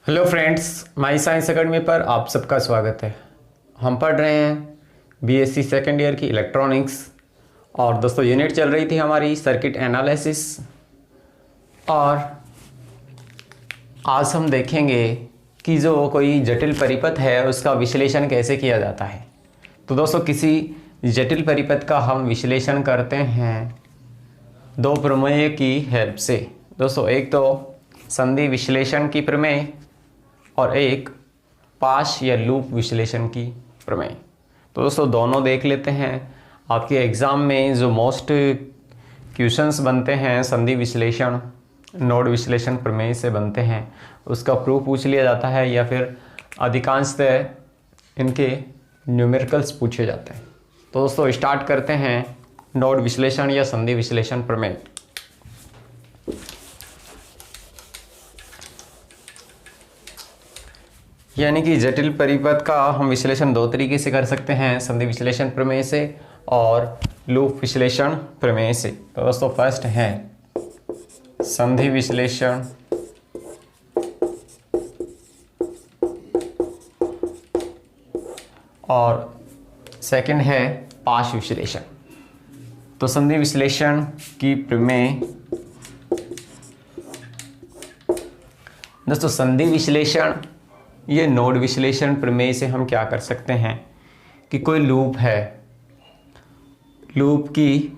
Hello friends, माई science academy पर आप सबका स्वागत है। हम पढ़ रहे हैं बीएससी सेकेंड ईयर की इलेक्ट्रॉनिक्स। और दोस्तों यूनिट चल रही थी हमारी सर्किट एनालिसिस। और आज हम देखेंगे कि जो कोई जटिल परिपथ है उसका विश्लेषण कैसे किया जाता है। तो दोस्तों किसी जटिल परिपथ का हम विश्लेषण करते हैं दो प्रमेय की हेल्प से। दोस्तों एक तो संधि विश्लेषण की प्रमेय और एक पाश या लूप विश्लेषण की प्रमेय। तो दोस्तों दोनों देख लेते हैं। आपके एग्ज़ाम में जो मोस्ट क्वेश्चंस बनते हैं संधि विश्लेषण नोड विश्लेषण प्रमेय से बनते हैं, उसका प्रूफ पूछ लिया जाता है या फिर अधिकांशतः इनके न्यूमेरिकल्स पूछे जाते हैं। तो दोस्तों स्टार्ट करते हैं नोड विश्लेषण या संधि विश्लेषण प्रमेय। यानी कि जटिल परिपथ का हम विश्लेषण दो तरीके से कर सकते हैं, संधि विश्लेषण प्रमेय से और लूप विश्लेषण प्रमेय से। तो दोस्तों फर्स्ट है संधि विश्लेषण और सेकंड है पाश विश्लेषण। तो संधि विश्लेषण की प्रमेय। दोस्तों संधि विश्लेषण ये नोड विश्लेषण प्रमेय से हम क्या कर सकते हैं कि कोई लूप है, लूप की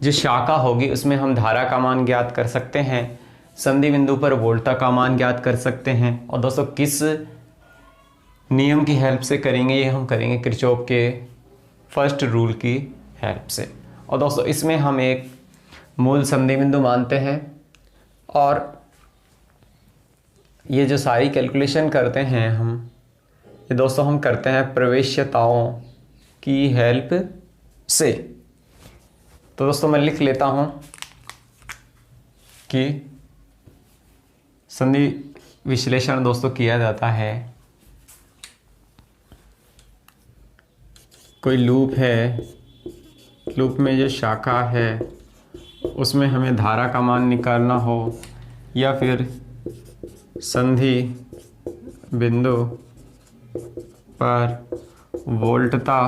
जो शाखा होगी उसमें हम धारा का मान ज्ञात कर सकते हैं, संधि बिंदु पर वोल्टा का मान ज्ञात कर सकते हैं। और दोस्तों किस नियम की हेल्प से करेंगे, ये हम करेंगे किरचॉफ के फर्स्ट रूल की हेल्प से। और दोस्तों इसमें हम एक मूल संधि बिंदु मानते हैं और ये जो सारी कैलकुलेशन करते हैं ये दोस्तों हम करते हैं प्रवेश्यताओं की हेल्प से। तो दोस्तों मैं लिख लेता हूँ कि संधि विश्लेषण दोस्तों किया जाता है, कोई लूप है, लूप में जो शाखा है उसमें हमें धारा का मान निकालना हो या फिर संधि बिंदु पर वोल्टता।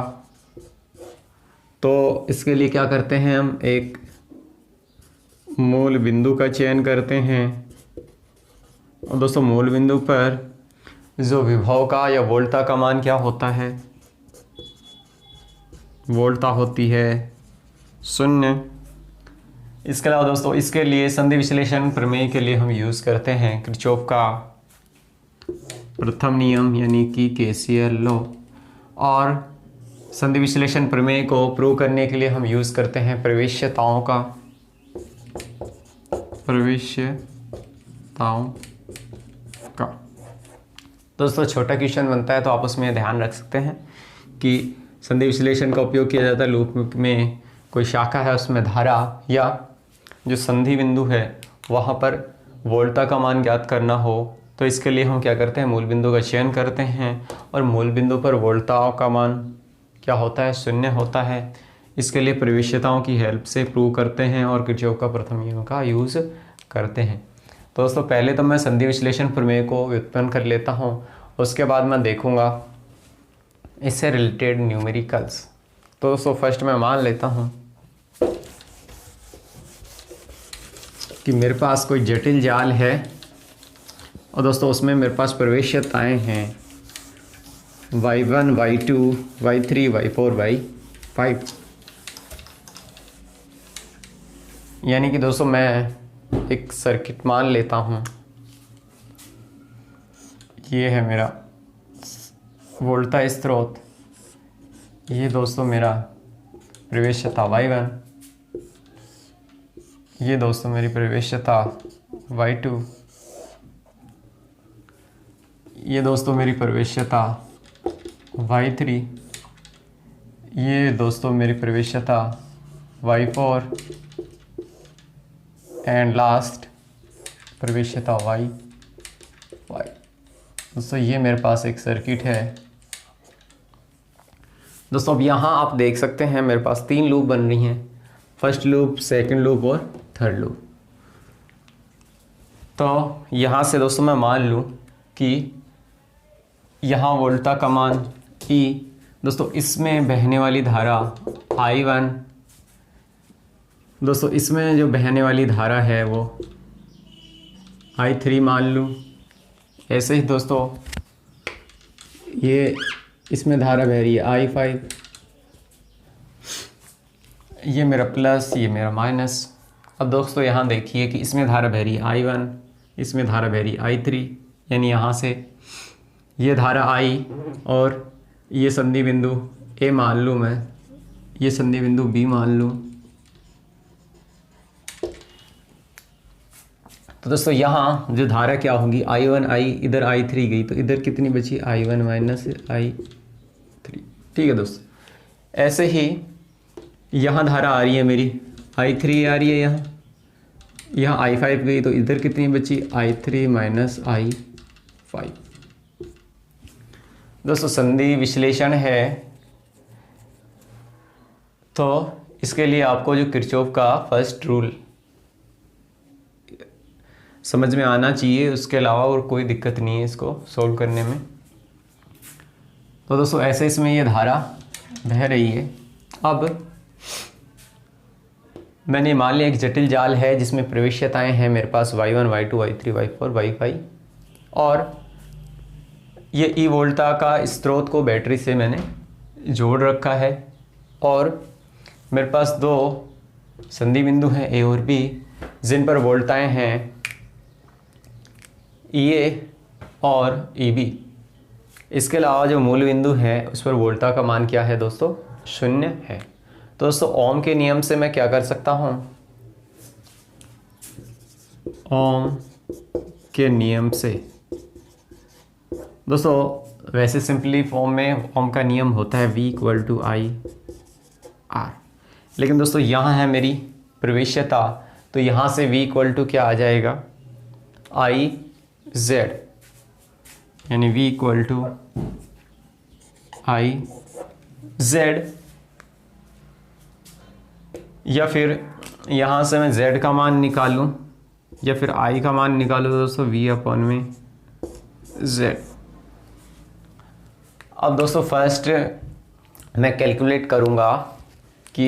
तो इसके लिए क्या करते हैं, हम एक मूल बिंदु का चयन करते हैं। और दोस्तों मूल बिंदु पर जो विभव का या वोल्टता का मान क्या होता है, वोल्टता होती है 0। इसके अलावा दोस्तों इसके लिए संधि विश्लेषण प्रमेय के लिए हम यूज़ करते हैं किरचॉफ का प्रथम नियम यानी कि केसीएल लॉ। और संधि विश्लेषण प्रमेय को प्रूव करने के लिए हम यूज़ करते हैं प्रवेश्यताओं का। दोस्तों छोटा क्वेश्चन बनता है तो आप उसमें ध्यान रख सकते हैं कि संधि विश्लेषण का उपयोग किया जाता है लूप में कोई शाखा है उसमें धारा या जो संधि बिंदु है वहाँ पर वोल्टता का मान ज्ञात करना हो। तो इसके लिए हम क्या करते हैं, मूल बिंदु का चयन करते हैं और मूल बिंदु पर वोल्टताओं का मान क्या होता है, 0 होता है। इसके लिए प्रवेश्यताओं की हेल्प से प्रूव करते हैं और किरचॉफ का प्रथम नियम का यूज़ करते हैं। तो दोस्तों पहले तो मैं संधि विश्लेषण प्रमेय को व्युत्पन्न कर लेता हूँ, उसके बाद मैं देखूँगा इससे रिलेटेड न्यूमेरिकल्स। तो दोस्तों फर्स्ट मैं मान लेता हूँ कि मेरे पास कोई जटिल जाल है और दोस्तों उसमें मेरे पास प्रवेश्यताएं हैं y1, y2, y3, y4, y5। यानी कि दोस्तों मैं एक सर्किट मान लेता हूँ, ये है मेरा वोल्टा स्रोत, ये दोस्तों मेरा प्रवेश्यता y1, ये दोस्तों मेरी प्रवेश्यता y2, ये दोस्तों मेरी प्रवेश्यता y3, ये दोस्तों मेरी प्रवेश्यता y4 एंड लास्ट प्रवेश्यता y। दोस्तों ये मेरे पास एक सर्किट है। दोस्तों अब यहाँ आप देख सकते हैं मेरे पास 3 लूप बन रही हैं, फर्स्ट लूप, सेकंड लूप और थर्ड लूप। तो यहाँ से दोस्तों मैं मान लूँ कि यहाँ वोल्टा का मान E, दोस्तों इसमें बहने वाली धारा I1, दोस्तों इसमें जो बहने वाली धारा है वो I3 मान लूँ। ऐसे ही दोस्तों ये इसमें धारा बह रही है I5, ये मेरा प्लस, ये मेरा माइनस। अब दोस्तों यहाँ देखिए कि इसमें धारा बह रही है I1, इसमें धारा बह रही है I3, यानी यहाँ से ये धारा I और ये संधि बिंदु A मान लूँ मैं, ये संधि बिंदु B मान लूँ। तो दोस्तों यहाँ जो धारा क्या होगी, I1 I इधर I3 गई तो इधर कितनी बची, I1 माइनस I3। ठीक है दोस्तों, ऐसे ही यहाँ धारा आ रही है मेरी I3 आ रही है, यहाँ I5 गई तो इधर कितनी बची, I3 माइनस I5। दोस्तों संधि विश्लेषण है तो इसके लिए आपको जो किरचॉफ का फर्स्ट रूल समझ में आना चाहिए, उसके अलावा और कोई दिक्कत नहीं है इसको सॉल्व करने में। तो दोस्तों ऐसे इसमें ये धारा बह रही है। अब मैंने मान लिया एक जटिल जाल है जिसमें प्रवेश्यताएं हैं मेरे पास y1 y2 y3 y4 y5, और ये ई वोल्टा का स्रोत को बैटरी से मैंने जोड़ रखा है, और मेरे पास दो संधि बिंदु हैं ए और बी जिन पर वोल्टाएं हैं EA और EB। इसके अलावा जो मूल बिंदु है उस पर वोल्टा का मान क्या है दोस्तों, 0 है। तो दोस्तों ओम के नियम से मैं क्या कर सकता हूँ, ओम के नियम से दोस्तों वैसे सिंपली फॉर्म में ओम का नियम होता है V = I/R, लेकिन दोस्तों यहाँ है मेरी प्रवेश्यता, तो यहाँ से V = क्या आ जाएगा, IZ, यानी V = IZ। या फिर यहाँ से मैं Z का मान निकालूँ या फिर I का मान निकालूँ दोस्तों, V/Z। अब दोस्तों फर्स्ट मैं कैलकुलेट करूँगा कि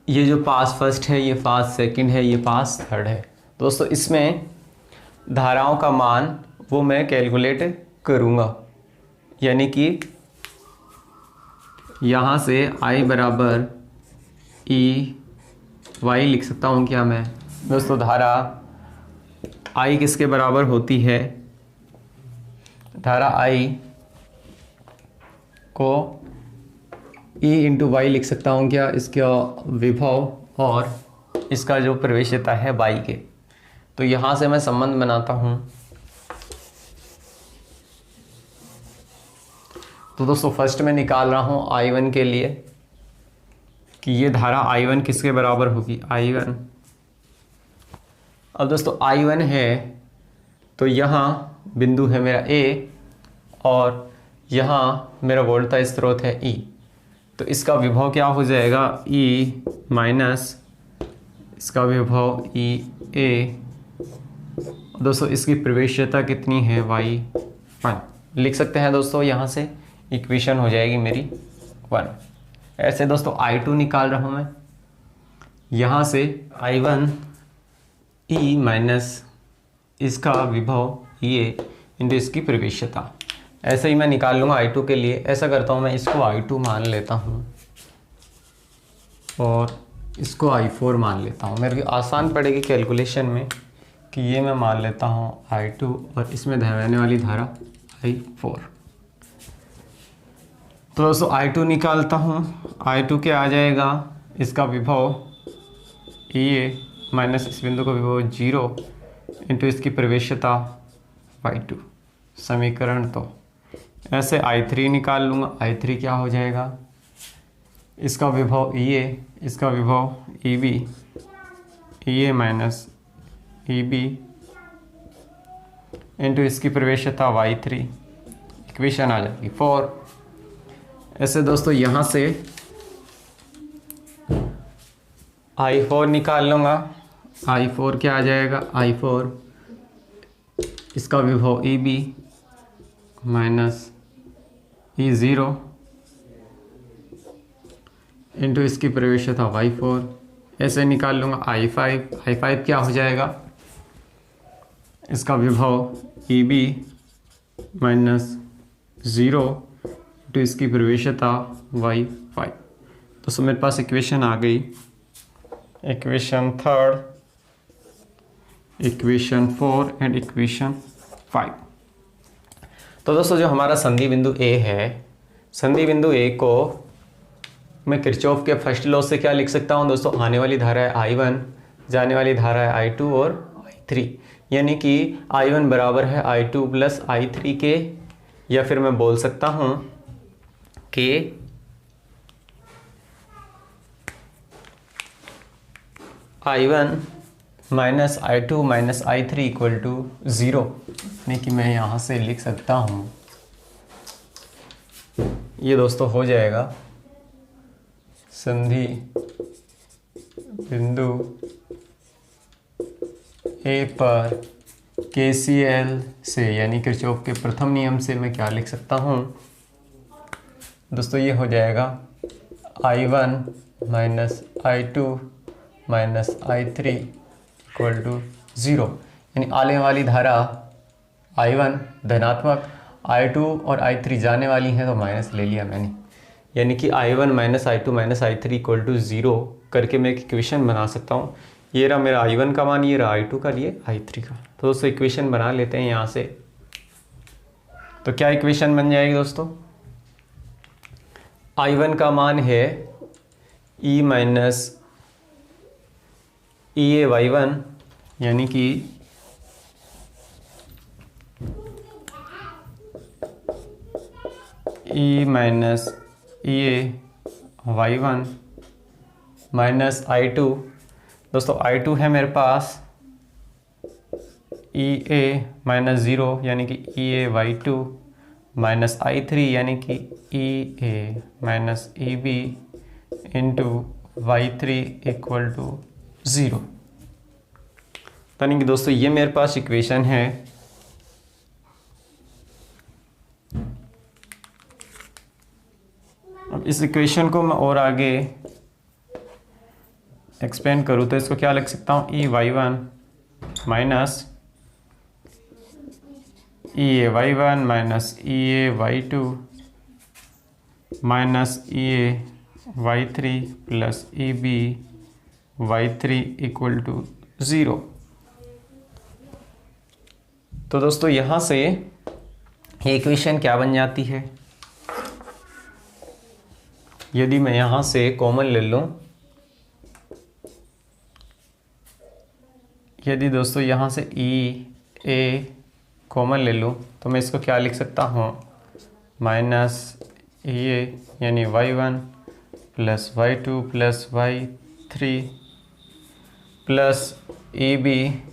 ये जो पास फर्स्ट है, ये पास सेकंड है, ये पास थर्ड है। दोस्तों इसमें धाराओं का मान वो मैं कैलकुलेट करूँगा, यानी कि यहाँ से I बराबर EY लिख सकता हूँ क्या मैं दोस्तों। धारा I किसके बराबर होती है, धारा I को E × Y लिख सकता हूँ क्या, इसका विभव और इसका जो प्रवेश्यता है Y के। तो यहाँ से मैं संबंध बनाता हूँ। तो दोस्तों फर्स्ट में निकाल रहा हूँ I1 के लिए कि ये धारा I1 किसके बराबर होगी, I1। अब दोस्तों I1 है तो यहाँ बिंदु है मेरा A और यहाँ मेरा वोल्टा स्रोत है E, तो इसका विभव क्या हो जाएगा, E माइनस इसका विभव EA। दोस्तों इसकी प्रवेश्यता कितनी है, Y1 लिख सकते हैं दोस्तों, यहाँ से इक्वेशन हो जाएगी मेरी 1। ऐसे दोस्तों I2 निकाल रहा हूँ मैं, यहाँ से I1 E माइनस इसका विभव EA इंटू इसकी प्रवेश्यता। ऐसे ही मैं निकाल लूँगा I2 के लिए। ऐसा करता हूँ मैं, इसको I2 मान लेता हूँ और इसको I4 मान लेता हूँ। मेरे को आसान पड़ेगी कैलकुलेशन में कि ये मैं मान लेता हूँ I2 और इसमें बहने वाली धारा I4। तो दोस्तों I2 निकालता हूँ, I2 क्या आ जाएगा, इसका विभव EA माइनस इस बिंदु का विभव 0 इंटू इसकी प्रवेश्यता Y2 समीकरण। तो ऐसे I3 निकाल लूँगा, I3 क्या हो जाएगा, इसका विभव EA, इसका विभव EB, EA minus EB into इसकी प्रवेश्यता Y3, इक्वेशन आ जाएगी 4। ऐसे दोस्तों यहाँ से I4 निकाल लूँगा, I4 क्या आ जाएगा, I4 इसका विभव E B minus E0 into इसकी प्रवेश्यता y4, ऐसे निकाल लूँगा I5 क्या हो जाएगा, इसका विभव ई बी माइनस 0 इंटू इसकी प्रवेश्यता y5। तो मेरे पास इक्वेशन आ गई, इक्वेशन 3, इक्वेशन 4 एंड इक्वेशन 5। तो दोस्तों जो हमारा संधि बिंदु ए है, संधि बिंदु ए को मैं किरचॉफ के फर्स्ट लॉ से क्या लिख सकता हूँ दोस्तों, आने वाली धारा है I1, जाने वाली धारा है I2 और I3, यानी कि I1 बराबर है I2 प्लस I3 के, या फिर मैं बोल सकता हूँ कि I1 minus I2 minus I3 equal to 0, यानी कि मैं यहाँ से लिख सकता हूँ, ये दोस्तों हो जाएगा संधि बिंदु ए पर KCL से, यानी किरचॉफ के प्रथम नियम से मैं क्या लिख सकता हूँ दोस्तों, ये हो जाएगा I1 minus I2 minus I3 equal to 0, यानी आने वाली धारा I1 धनात्मक, I2 और I3 जाने वाली हैं तो माइनस ले लिया मैंने, यानी कि I1 minus I2 minus I3 equal to 0 करके मैं एक इक्वेशन बना सकता हूँ। ये रहा मेरा I1 का मान, ये रहा I2 का, ये I3 का। तो दोस्तों इक्वेशन बना लेते हैं यहाँ से। तो क्या इक्वेशन बन जाएगी दोस्तों, I1 का मान है E माइनस EA/Y1, यानी कि E minus EA/Y1 minus I2, दोस्तों I2 है मेरे पास EA माइनस 0, यानी कि EA/Y2 माइनस I3, यानी कि EA minus EB into Y3 equal to 0। यानी कि दोस्तों ये मेरे पास इक्वेशन है। अब इस इक्वेशन को मैं और आगे एक्सपेंड करूँ तो इसको क्या लिख सकता हूँ, EY1 minus EA/Y1 minus EA/Y2 minus EA/Y3 plus EB/Y3 equal to 0। तो दोस्तों यहाँ से ये इक्वेशन क्या बन जाती है, यदि मैं यहाँ से कॉमन ले लूँ, यदि दोस्तों यहाँ से EA कॉमन ले लूँ तो मैं इसको क्या लिख सकता हूँ, माइनस EA यानी Y1 plus Y2 plus Y3 plus EB/Y3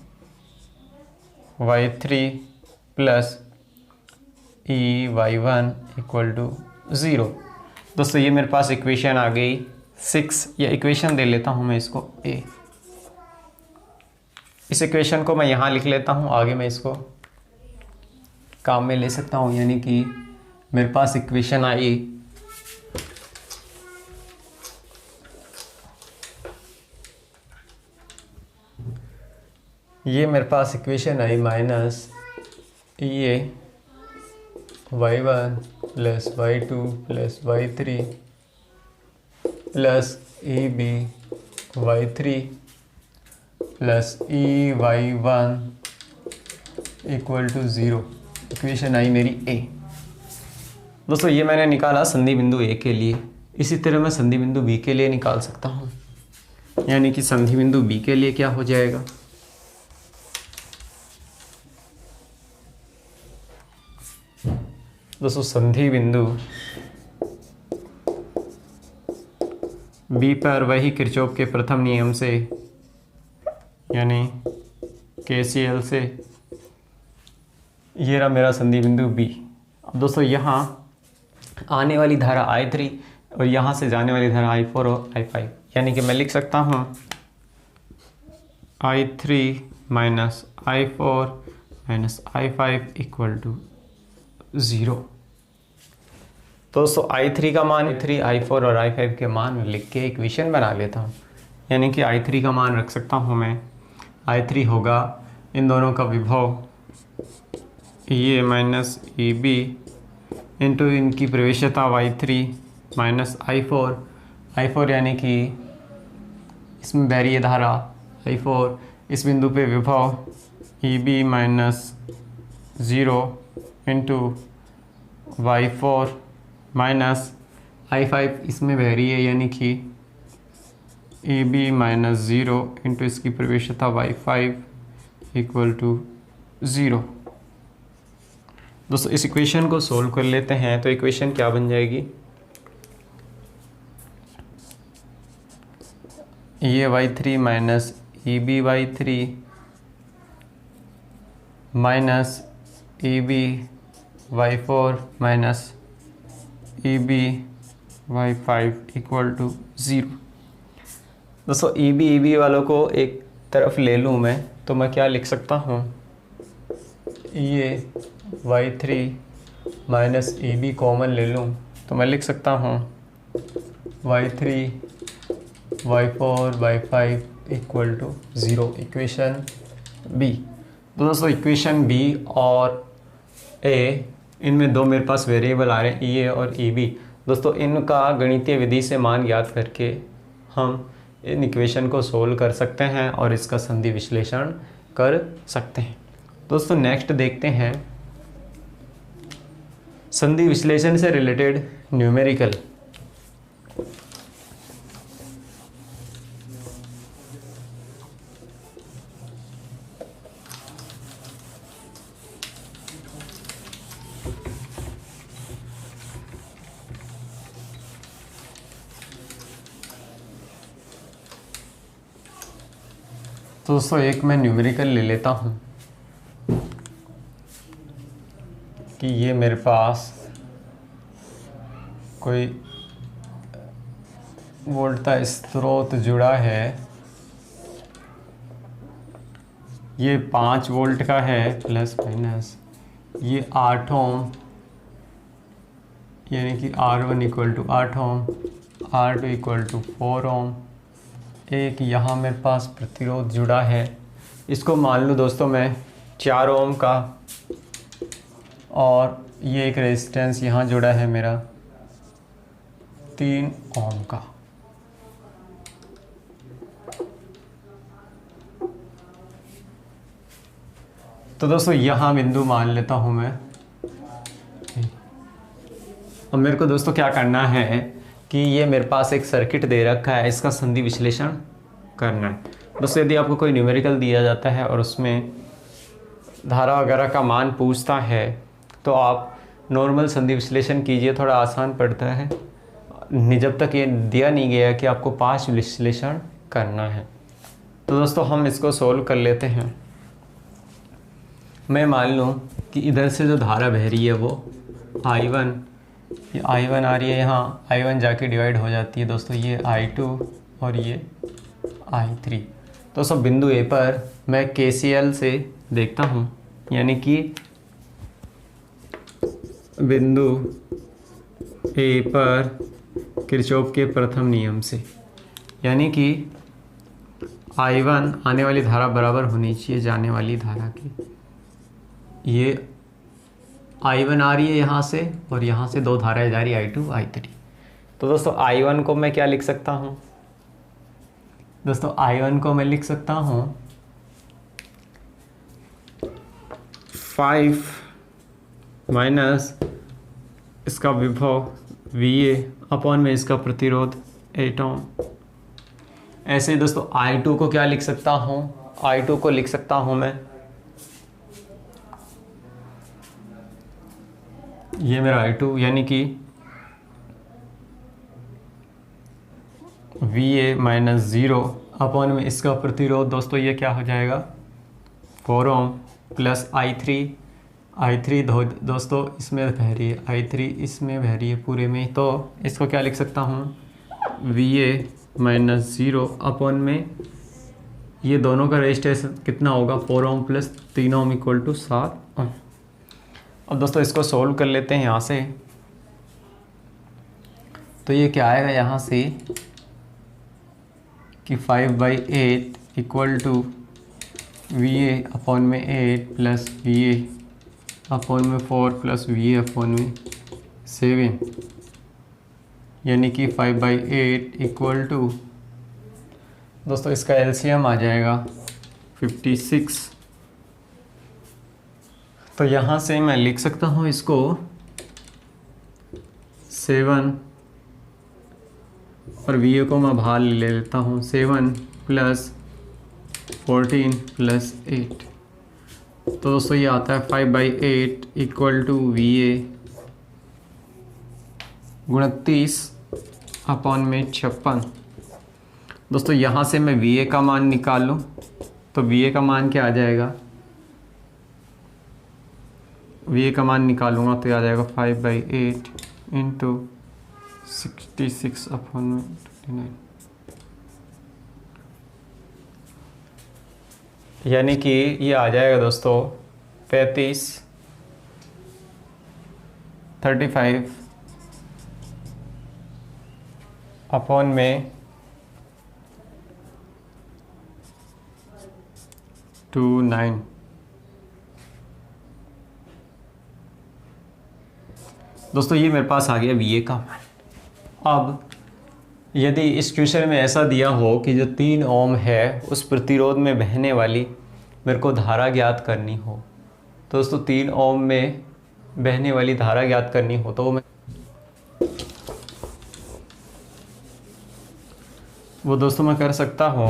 plus EY1 equal to 0। दोस्तों ये मेरे पास इक्वेशन आ गई 6, या इक्वेशन दे लेता हूँ मैं इसको A। इस इक्वेशन को मैं यहाँ लिख लेता हूँ, आगे मैं इसको काम में ले सकता हूँ, यानी कि मेरे पास इक्वेशन आई ये मेरे पास इक्वेशन आई minus EA/Y1 plus Y2 plus Y3 plus EB/Y3 plus EY1 equal to 0। Equation आई मेरी A। दोस्तों ये मैंने निकाला संधि बिंदु A के लिए, इसी तरह मैं संधि बिंदु B के लिए निकाल सकता हूँ, यानी कि संधि बिंदु B के लिए क्या हो जाएगा, दोस्तों संधि बिंदु B पर वही किरचॉफ के प्रथम नियम से, यानी KCL से, ये रहा मेरा संधि बिंदु B। अब दोस्तों यहाँ आने वाली धारा I3 और यहाँ से जाने वाली धारा I4 और I5, यानी कि मैं लिख सकता हूँ I3 minus I4 minus I5 equal to 0। तो दोस्तों I3 का मान I3, I4 और I5 के मान लिख के इक्वेशन बना लेता हूँ। यानी कि I3 का मान रख सकता हूँ मैं, I3 होगा इन दोनों का विभव ये माइनस EB इंटू इनकी प्रवेश्यता Y3 माइनस I4 यानी कि इसमें बह रही है धारा I4, इस बिंदु पे विभव EB minus 0 into Y4 minus I5 इसमें बह रही है यानी कि EB माइनस 0 इंटू इसकी प्रवेश्यता Y5 इक्वल टू 0। दोस्तों इस इक्वेशन को सोल्व कर लेते हैं तो इक्वेशन क्या बन जाएगी, ये Y3 minus EB Y3 minus EB Y4 minus EB Y5 equal to 0। दोस्तों EB वालों को एक तरफ ले लूँ मैं तो मैं क्या लिख सकता हूँ, ये Y3 माइनस EB कॉमन ले लूँ तो मैं लिख सकता हूँ Y3 Y4 Y5 equal to 0, equation B. तो दोस्तों इक्वेशन बी और ए, इनमें दो मेरे पास वेरिएबल आ रहे हैं ई ए और ई बी। दोस्तों इनका गणितीय विधि से मान ज्ञात करके हम इन इक्वेशन को सोल्व कर सकते हैं और इसका संधि विश्लेषण कर सकते हैं। दोस्तों नेक्स्ट देखते हैं संधि विश्लेषण से रिलेटेड न्यूमेरिकल। तो दोस्तों एक मैं न्यूमेरिकल ले लेता हूँ कि ये मेरे पास कोई वोल्ट का स्रोत जुड़ा है, ये 5 वोल्ट का है प्लस माइनस, ये 8 ओम यानी कि R1 equal to 8 ohm, R2 equal to 4 ohm. एक यहाँ मेरे पास प्रतिरोध जुड़ा है, इसको मान लूँ दोस्तों मैं 4 ओम का, और ये एक रेजिस्टेंस यहाँ जुड़ा है मेरा 3 ओम का। तो दोस्तों यहाँ बिंदु मान लेता हूँ मैं। अब मेरे को दोस्तों क्या करना है कि ये मेरे पास एक सर्किट दे रखा है, इसका संधि विश्लेषण करना है। दोस्तों यदि आपको कोई न्यूमेरिकल दिया जाता है और उसमें धारा वगैरह का मान पूछता है तो आप नॉर्मल संधि विश्लेषण कीजिए, थोड़ा आसान पड़ता है। जब तक ये दिया नहीं गया कि आपको 5 विश्लेषण करना है। तो दोस्तों हम इसको सोल्व कर लेते हैं। मैं मान लूँ कि इधर से जो धारा बह रही है वो I1, ये I1 आ रही है, यहाँ I1 जाके डिवाइड हो जाती है दोस्तों, ये I2 और ये I3। तो सब बिंदु ए पर मैं KCL से देखता हूँ, यानी कि बिंदु ए पर किरचॉफ के प्रथम नियम से, यानी कि I1 आने वाली धारा बराबर होनी चाहिए जाने वाली धारा की। ये I1 आ रही है यहाँ से और यहाँ से 2 धाराएं जा रही है I2 I3। तो दोस्तों I1 को मैं क्या लिख सकता हूँ, दोस्तों I1 को मैं लिख सकता हूँ 5 माइनस इसका विभव VA अपॉन में इसका प्रतिरोध 8 ओम। ऐसे ही दोस्तों I2 को क्या लिख सकता हूँ, I2 को लिख सकता हूँ मैं, ये मेरा I2 यानी कि VA माइनस 0 अपॉन में इसका प्रतिरोध दोस्तों ये क्या हो जाएगा 4 ओम प्लस I3 दोस्तों इसमें बह रही है, I3 इसमें बह रही है पूरे में, तो इसको क्या लिख सकता हूँ VA माइनस 0 अपॉन में ये दोनों का रेजिस्टेंस कितना होगा, 4 ohm plus 3 ohm equal to 7 ohm. अब दोस्तों इसको सोल्व कर लेते हैं यहाँ से। तो ये क्या आएगा यहाँ से कि 5/8 इक्वल टू VA अपॉन में 8 प्लस VA अपॉन में 4 प्लस VA अपॉन में 7, यानी कि 5/8 इक्वल टू, दोस्तों इसका एलसीएम आ जाएगा 56। तो यहाँ से मैं लिख सकता हूँ इसको 7 और VA को मैं बाहर ले लेता हूँ, 7 प्लस 14 प्लस 8। तो दोस्तों ये आता है 5/8 इक्वल टू VA 29 अपॉन में 56। दोस्तों यहाँ से मैं VA का मान निकाल लूँ तो VA का मान क्या आ जाएगा, VA का मान निकालूंगा तो आ जाएगा 5/8 इंटू 66 अपॉन में 29, यानी कि ये आ जाएगा दोस्तों 35 अपॉन में 29। दोस्तों ये मेरे पास आ गया VA का मान। अब यदि इस क्वेश्चन में ऐसा दिया हो कि जो 3 ओम है उस प्रतिरोध में बहने वाली मेरे को धारा ज्ञात करनी हो, तो दोस्तों 3 ओम में बहने वाली धारा ज्ञात करनी हो तो वो दोस्तों मैं कर सकता हूँ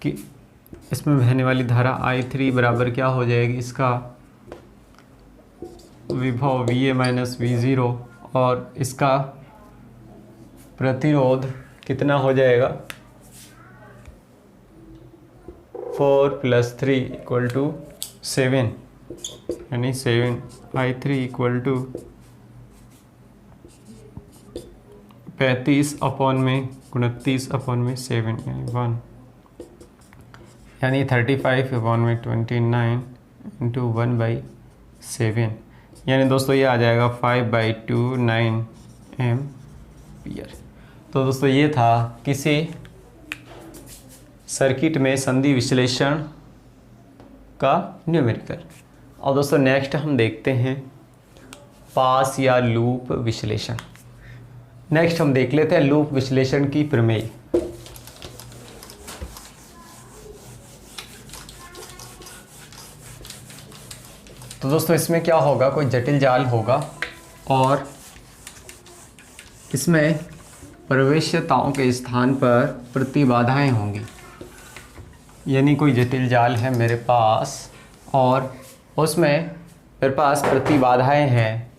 कि इसमें बहने वाली धारा I3 बराबर क्या हो जाएगी, इसका विभव VA माइनस V0 और इसका प्रतिरोध कितना हो जाएगा 4 प्लस 3 इक्वल टू 7, यानी 7I3 इक्वल टू 35 अपॉन में 29 अपॉन में 7 यानी 1, यानी 35 अपॉन में 29 इंटू 1/7, यानी दोस्तों ये आ जाएगा 5/29 एम्पीयर। तो दोस्तों ये था किसी सर्किट में संधि विश्लेषण का न्यूमेरिकल। और दोस्तों नेक्स्ट हम देखते हैं पास या लूप विश्लेषण। नेक्स्ट हम देख लेते हैं लूप विश्लेषण की प्रमेय। तो दोस्तों इसमें क्या होगा, कोई जटिल जाल होगा और इसमें प्रवेश्यताओं के स्थान पर प्रतिबाधाएं होंगी, यानी कोई जटिल जाल है मेरे पास और उसमें मेरे पास प्रतिबाधाएं हैं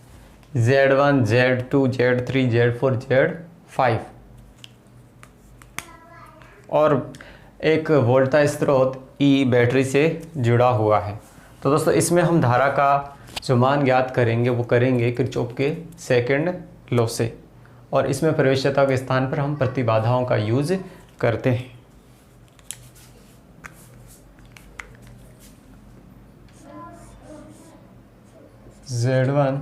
Z1, Z2, Z3, Z4, Z5 और एक वोल्टा स्रोत E बैटरी से जुड़ा हुआ है। तो दोस्तों इसमें हम धारा का जो मान ज्ञात करेंगे वो करेंगे किरचॉफ के सेकंड लॉ से, और इसमें प्रवेश्यता के स्थान पर हम प्रतिबाधाओं का यूज करते हैं। Z1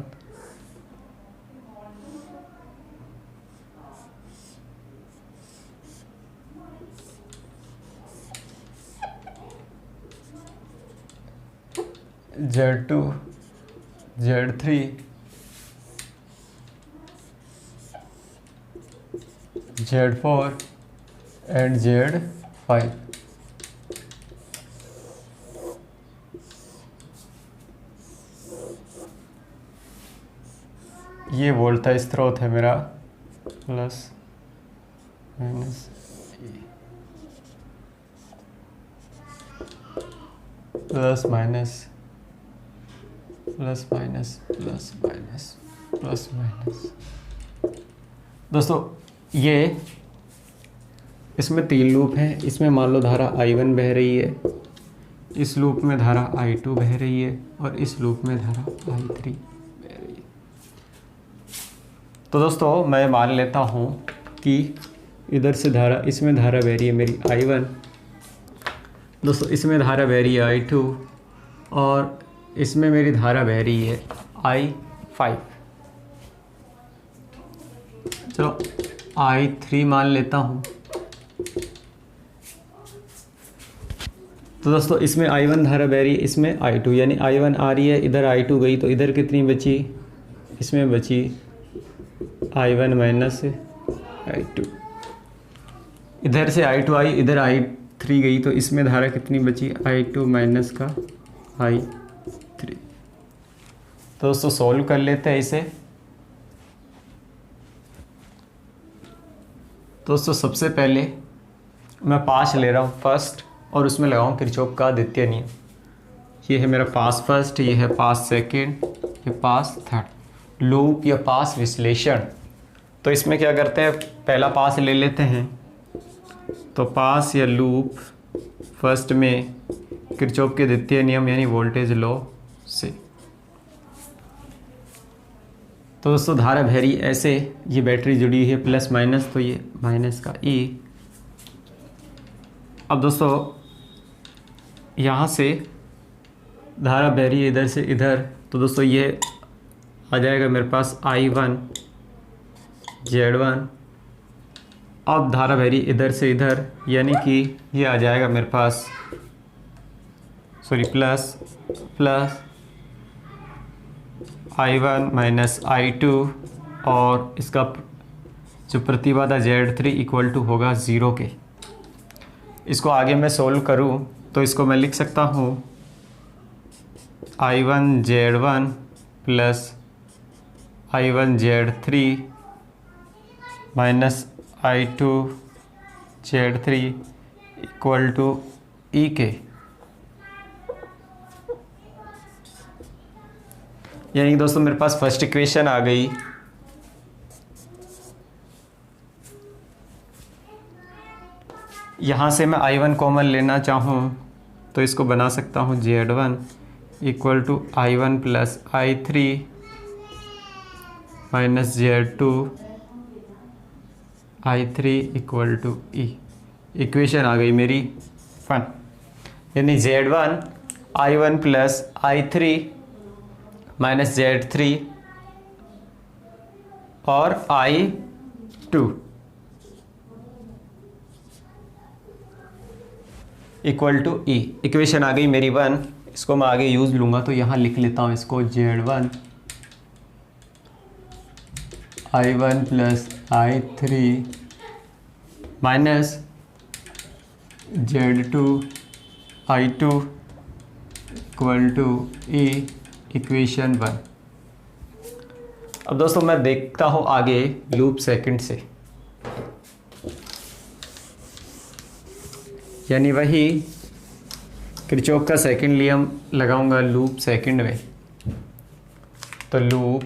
Z2 Z3 Z4 and Z5। ये वोल्टा स्रोत है मेरा plus minus plus minus plus minus plus minus plus minus. दोस्तों ये इसमें 3 लूप हैं। इसमें मान लो धारा I1 बह रही है, इस लूप में धारा I2 बह रही है और इस लूप में धारा I3 बह रही है। तो दोस्तों मैं मान लेता हूँ कि इधर से धारा, इसमें धारा बह रही है मेरी I1 दोस्तों इसमें धारा बह रही है I2 और इसमें मेरी धारा बह रही है I5। चलो I3 मान लेता हूँ। तो दोस्तों इसमें I1 धारा बह रही है, इसमें I2, यानी I1 आ रही है, इधर I2 गई, तो इधर कितनी बची? इसमें बची I1 माइनस I2। इधर से I2 आई, इधर I3 गई, तो इसमें धारा कितनी बची? I2 माइनस का I3। तो दोस्तों सॉल्व कर लेते हैं इसे। दोस्तों सबसे पहले मैं पास ले रहा हूँ फर्स्ट और उसमें लगाऊँ किरचॉफ का द्वितीय नियम। ये है मेरा पास फर्स्ट, ये है पास सेकंड, ये पास थर्ड। लूप या पास विश्लेषण, तो इसमें क्या करते हैं, पहला पास ले लेते हैं। तो पास या लूप फर्स्ट में किरचॉफ के द्वितीय नियम यानी वोल्टेज लॉ से। तो दोस्तों धारा बह रही ऐसे, ये बैटरी जुड़ी है प्लस माइनस, तो ये माइनस का E। अब दोस्तों यहाँ से धारा बह रही है इधर से इधर, तो दोस्तों ये आ जाएगा मेरे पास I1 Z1। अब धारा बह रही इधर से इधर, यानी कि ये आ जाएगा मेरे पास प्लस I1 माइनस I2, और इसका जो प्रतिबाधा Z3 इक्वल टू होगा 0 के। इसको आगे मैं सोल्व करूं तो इसको मैं लिख सकता हूं I1 Z1 plus I1 Z3 minus I2 Z3 equal to E के। यानी कि दोस्तों मेरे पास फर्स्ट इक्वेशन आ गई। यहाँ से मैं I1 कॉमन लेना चाहूँ तो इसको बना सकता हूँ Z1 equal to I1 plus I3 minus Z2 I3 equal to E। Equation आ गई मेरी 1, यानी Z1 I1 plus I3 minus Z3 और I2 equal to E। Equation आ गई मेरी 1। इसको मैं आगे यूज़ लूँगा तो यहाँ लिख लेता हूँ इसको Z1 I1 plus I3 minus Z2 I2 equal to E, equation 1। अब दोस्तों मैं देखता हूँ आगे लूप सेकंड से, यानी वही किरचॉफ का सेकंड नियम लगाऊंगा लूप सेकंड में। तो लूप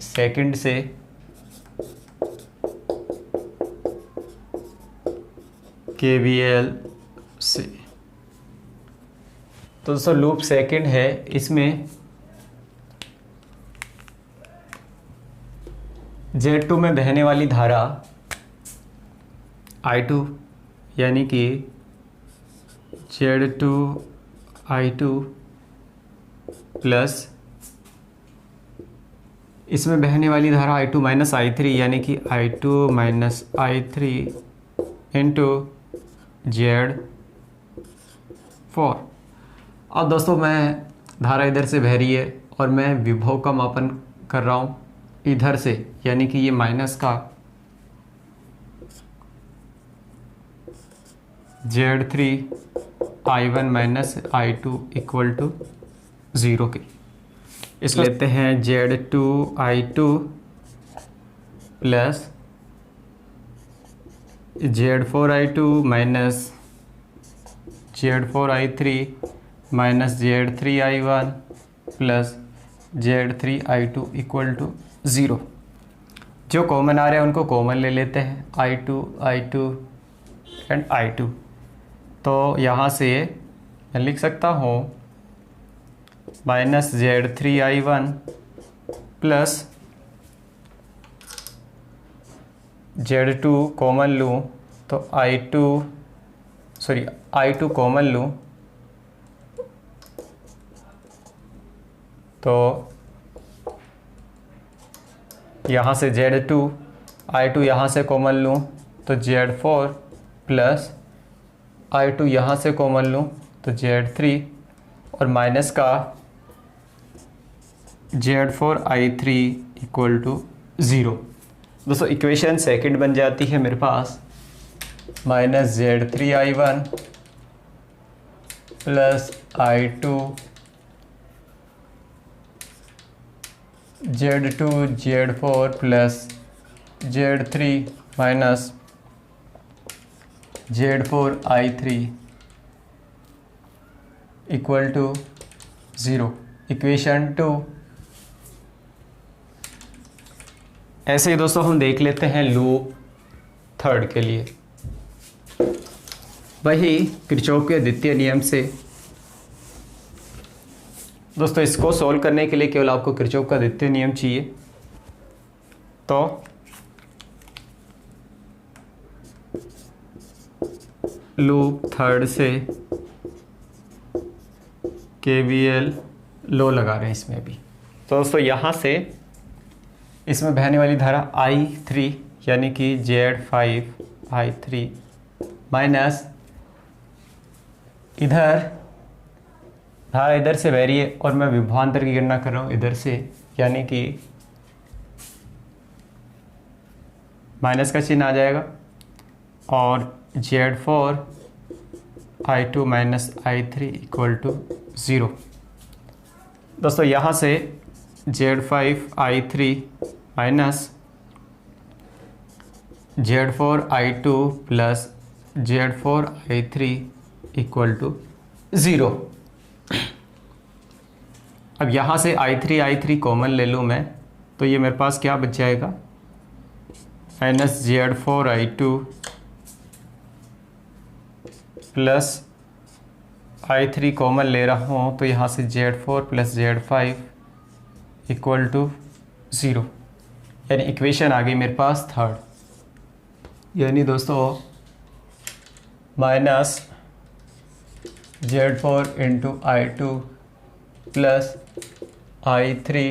सेकंड से KVL से, तो दोस्तों लूप सेकंड है, इसमें Z2 में बहने वाली धारा I2 यानी कि Z2 I2 प्लस इसमें बहने वाली धारा I2 माइनस I3 यानी कि I2 minus I3 into Z4। अब दोस्तों मैं धारा इधर से बह रही है और मैं विभव का मापन कर रहा हूँ इधर से, यानी कि ये माइनस का Z3 I1 minus I2 equal to 0 के। इसको लेते हैं Z2 I2 plus Z4 I2 minus Z4 I3 minus Z3 I1 plus Z3 I2 equal to 0। जो कॉमन आ रहे हैं उनको कॉमन ले लेते हैं, I2 एंड I2। तो यहाँ से मैं लिख सकता हूँ minus Z3 I1 plus Z2 common लूँ तो I2 कॉमन लूँ तो यहाँ से Z2 I2 यहाँ से कॉमन लूँ तो Z4 प्लस I2 यहाँ से कॉमन लूँ तो Z3 और माइनस का Z4 I3 इक्वल टू 0। दोस्तों इक्वेशन सेकंड बन जाती है मेरे पास minus Z3 I1 plus I2 Z2 Z4 plus Z3 minus Z4 I3 equal to 0। Equation 2। ऐसे ही दोस्तों हम देख लेते हैं लूप थर्ड के लिए। वही किरचॉफ के द्वितीय नियम से दोस्तों इसको सॉल्व करने के लिए केवल आपको किरचॉफ का द्वितीय नियम चाहिए। तो लूप थर्ड से KVL लो लगा रहे हैं इसमें भी। तो दोस्तों यहाँ से इसमें बहने वाली धारा I3 यानी कि Z5 I3 माइनस इधर धारा इधर से बह रही है और मैं विभवांतर की गणना कर रहा हूँ इधर से, यानी कि माइनस का चिन्ह आ जाएगा और Z4 I2 minus I3 equal to 0। दोस्तों यहाँ से Z5 I3 minus Z4 I2 plus Z4 I3 equal to 0। अब यहाँ से I3 कॉमन ले लूँ मैं तो ये मेरे पास क्या बच जाएगा minus Z4 I2 plus I3 common ले रहा हूँ तो यहाँ से Z4 plus Z5 equal to 0, यानी इक्वेशन आ गई मेरे पास थर्ड। यानी दोस्तों minus Z4 into I2 plus I3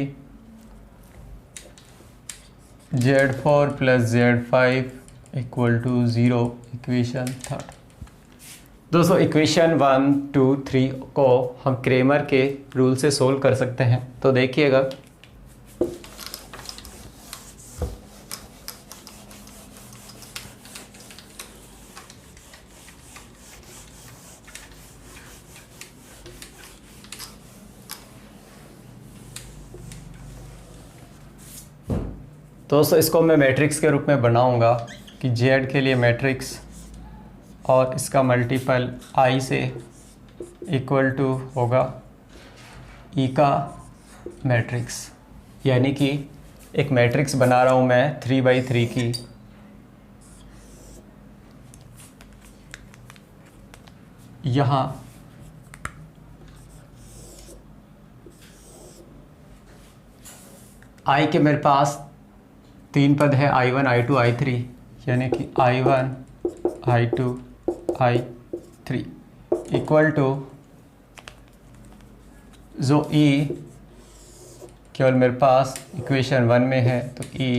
Z4 plus Z5 equal to 0, equation third. दोस्तों इक्वेशन 1, 2, 3 को हम क्रेमर के रूल से सोल्व कर सकते हैं। तो देखिएगा दोस्तों इसको मैं मैट्रिक्स के रूप में बनाऊंगा कि Z के लिए मैट्रिक्स और इसका मल्टीपल I से इक्वल टू होगा E का मैट्रिक्स, यानी कि एक मैट्रिक्स बना रहा हूँ मैं 3×3 की। यहाँ I के मेरे पास 3 पद है I1 I2 I3, यानी कि I1 I2 I3 equal to जो E केवल मेरे पास इक्वेशन 1 में है तो E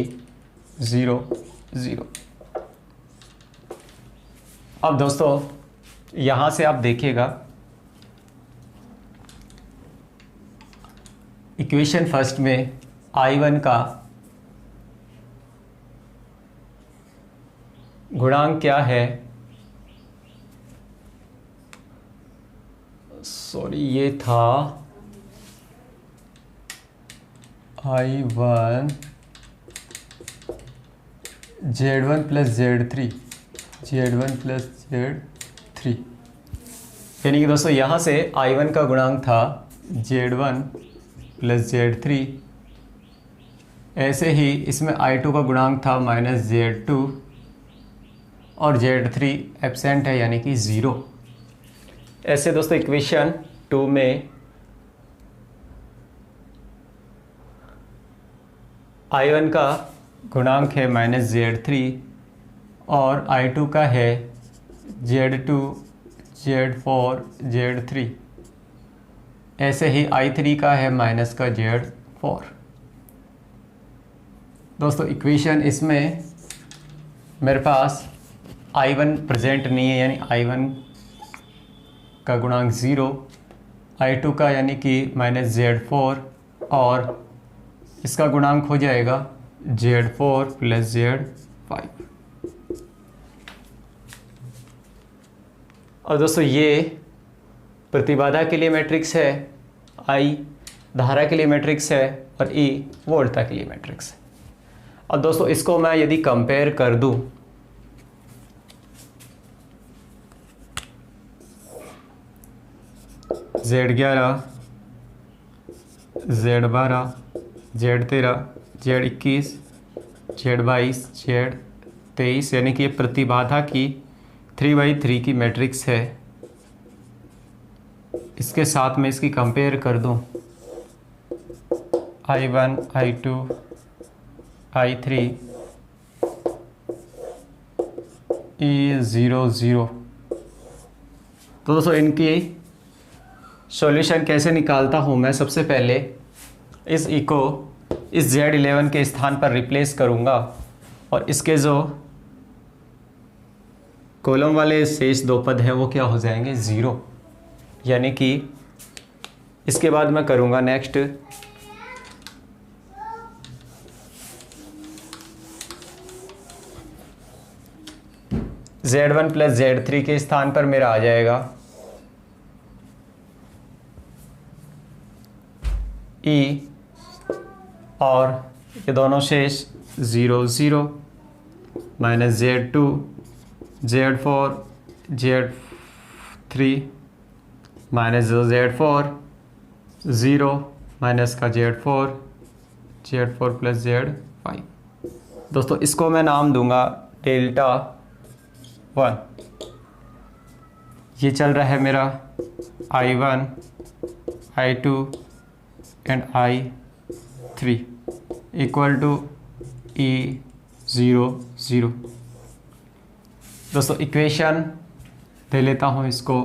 0 0। अब दोस्तों यहाँ से आप देखिएगा इक्वेशन फर्स्ट में I1 का गुणांक क्या है, सॉरी ये था I1 Z1 plus Z3 plus Z3, यानी कि दोस्तों यहाँ से I1 का गुणांक था Z1 प्लस Z3, ऐसे ही इसमें I2 का गुणांक था माइनस Z2 और Z3 एब्सेंट है यानी कि 0। ऐसे दोस्तों इक्वेशन 2 में I1 का गुणांक है माइनस Z3 और I2 का है Z2 Z4 Z3, ऐसे ही I3 का है माइनस का Z4। दोस्तों इक्वेशन इसमें मेरे पास I1 प्रेजेंट नहीं है, यानी I1 का गुणांक 0, I2 का यानी कि माइनस Z4, और इसका गुणांक हो जाएगा Z4 प्लस Z5। और दोस्तों ये प्रतिबाधा के लिए मैट्रिक्स है, I धारा के लिए मैट्रिक्स है, और E वोल्टता के लिए मैट्रिक्स है। और दोस्तों इसको मैं यदि कंपेयर कर दूं Z11, Z12, Z13, Z21, Z22, Z23, यानी कि ये प्रतिबाधा की 3/3 की मैट्रिक्स है, इसके साथ में इसकी कंपेयर कर दूं I1, I2, I3, E0, 0। तो दोस्तों इनकी सॉल्यूशन कैसे निकालता हूँ मैं? सबसे पहले इस E को इस Z11 के स्थान पर रिप्लेस करूँगा, और इसके जो कॉलम वाले शेष दो पद हैं वो क्या हो जाएंगे? 0। यानी कि इसके बाद मैं करूँगा नेक्स्ट Z1 प्लस Z3 के स्थान पर मेरा आ जाएगा E, और ये दोनों शेष 0, 0 minus Z2, Z4, Z3 minus Z4, 0 minus का Z4, Z4 प्लस Z5। दोस्तों इसको मैं नाम दूंगा डेल्टा 1। ये चल रहा है मेरा I1, I2 and I3 equal to E0, 0। दोस्तों इक्वेशन दे लेता हूँ इसको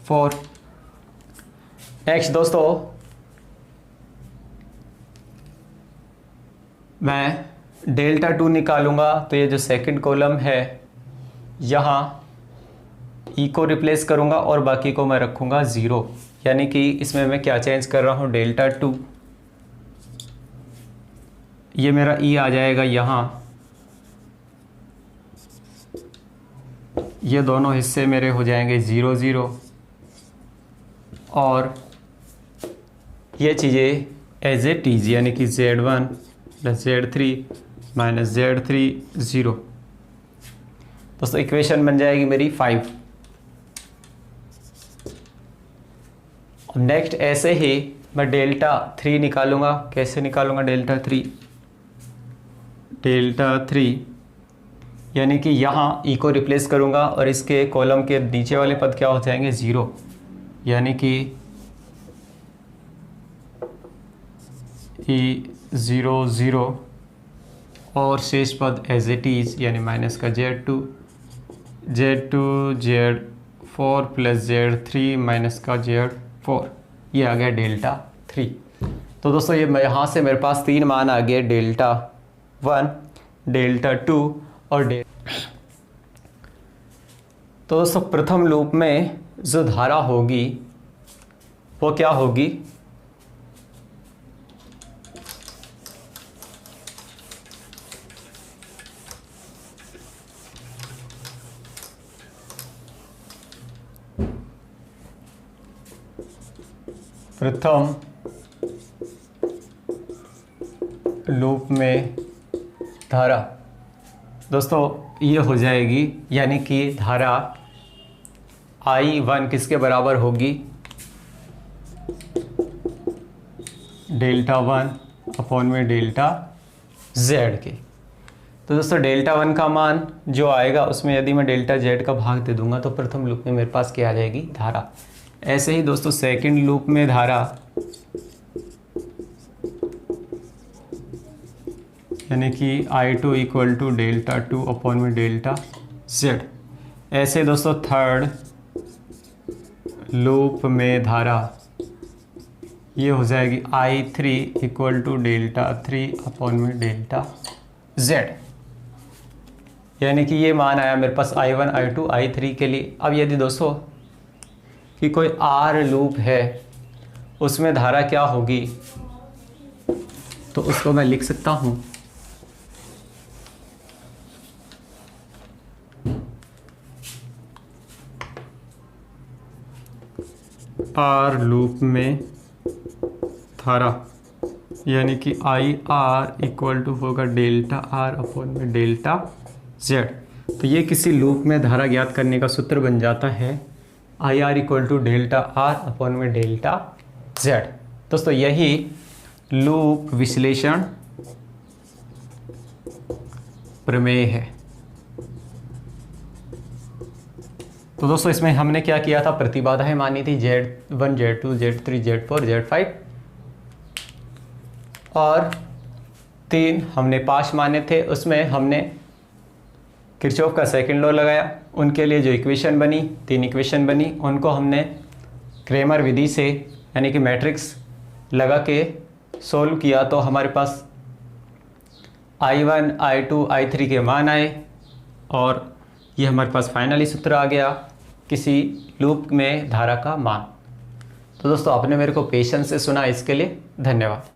4। नेक्स्ट दोस्तों मैं डेल्टा 2 निकालूंगा, तो ये जो सेकंड कॉलम है यहाँ E को रिप्लेस करूंगा और बाकी को मैं रखूंगा 0, यानी कि इसमें मैं क्या चेंज कर रहा हूँ? डेल्टा 2। ये मेरा E आ जाएगा यहाँ, ये दोनों हिस्से मेरे हो जाएंगे 0, 0, और ये चीज़ें एज इट इज, यानी कि Z1 plus Z3 minus Z3, 0। दोस्तों इक्वेशन बन जाएगी मेरी 5। नेक्स्ट ऐसे ही मैं डेल्टा 3 निकालूंगा। कैसे निकालूंगा डेल्टा 3? डेल्टा 3 यानी कि यहाँ E को रिप्लेस करूंगा और इसके कॉलम के नीचे वाले पद क्या हो जाएंगे? 0, यानी कि E0, 0, और शेष पद एज इट इज, यानी माइनस का Z2, Z4 plus Z3 minus का Z4। ये आ गया डेल्टा 3। तो दोस्तों ये यहाँ से मेरे पास 3 मान आ गए, डेल्टा 1, डेल्टा 2 और तो दोस्तों प्रथम लूप में जो धारा होगी वो क्या होगी? प्रथम लूप में धारा दोस्तों ये हो जाएगी, यानी कि धारा I1 किसके बराबर होगी? डेल्टा 1 अपॉन में डेल्टा Z के। तो दोस्तों डेल्टा 1 का मान जो आएगा उसमें यदि मैं डेल्टा Z का भाग दे दूंगा तो प्रथम लूप में मेरे पास क्या आ जाएगी? धारा। ऐसे ही दोस्तों सेकंड लूप में धारा यानी कि I2 equal to delta 2 upon में डेल्टा Z। ऐसे दोस्तों थर्ड लूप में धारा ये हो जाएगी I3 equal to delta 3 upon में डेल्टा Z, यानी कि ये मान आया मेरे पास I1 I2 I3 के लिए। अब यदि दोस्तों कि कोई R लूप है उसमें धारा क्या होगी, तो उसको मैं लिख सकता हूँ R लूप में धारा, यानी कि IR इक्वल टू होगा डेल्टा R अपॉन में डेल्टा Z। तो ये किसी लूप में धारा ज्ञात करने का सूत्र बन जाता है IR equal to delta R upon में डेल्टा Z। दोस्तों यही लूप विश्लेषण प्रमेय है। तो दोस्तों इसमें हमने क्या किया था, प्रतिबाधाएं मानी थी Z1 Z2 Z3 Z4 Z5 और 3 हमने पाश माने थे। उसमें हमने किरचॉफ का सेकंड लॉ लगाया, उनके लिए जो इक्वेशन बनी, 3 इक्वेशन बनी, उनको हमने क्रेमर विधि से यानी कि मैट्रिक्स लगा के सोल्व किया, तो हमारे पास I1 I2 I3 के मान आए और ये हमारे पास फाइनली सूत्र आ गया किसी लूप में धारा का मान। तो दोस्तों आपने मेरे को पेशेंस से सुना, इसके लिए धन्यवाद।